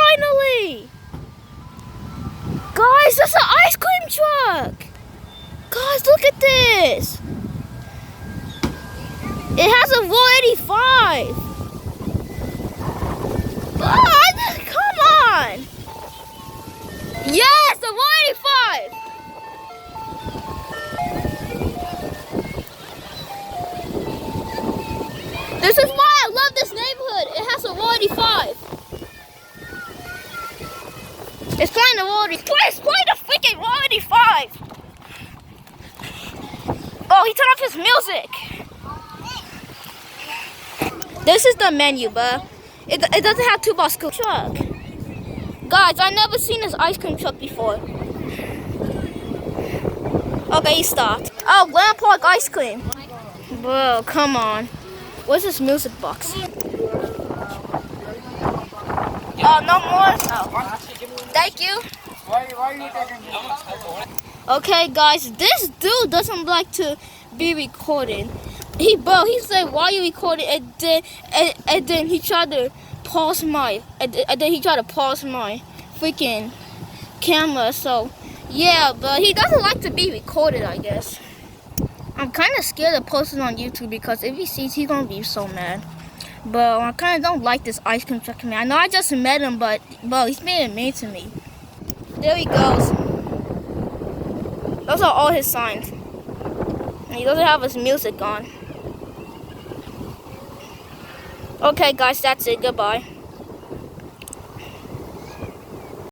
finally! Guys, that's an ice cream truck! Guys, look at this! It has a 185! Oh, come on! Yes, the 185! This is why I love this neighborhood. It has a 185. It's playing the 185. It's playing the freaking 185. Oh, he turned off his music. This is the menu, but it doesn't have 2-box truck. Guys, I never seen this ice cream truck before. Okay, he stopped. Oh, Glen Park ice cream. Bro, come on. What's this music box? Oh, no more? Oh. Thank you. Okay, guys, this dude doesn't like to be recorded. He said, "Why are you recording?" And then he tried to pause my freaking camera. So yeah, but he doesn't like to be recorded, I guess. I'm kind of scared to post it on YouTube because if he sees, he's gonna be so mad. But I kind of don't like this ice cream truck man. I know I just met him, but he's being mean to me. There he goes. Those are all his signs. And he doesn't have his music on. Okay, guys, that's it. Goodbye.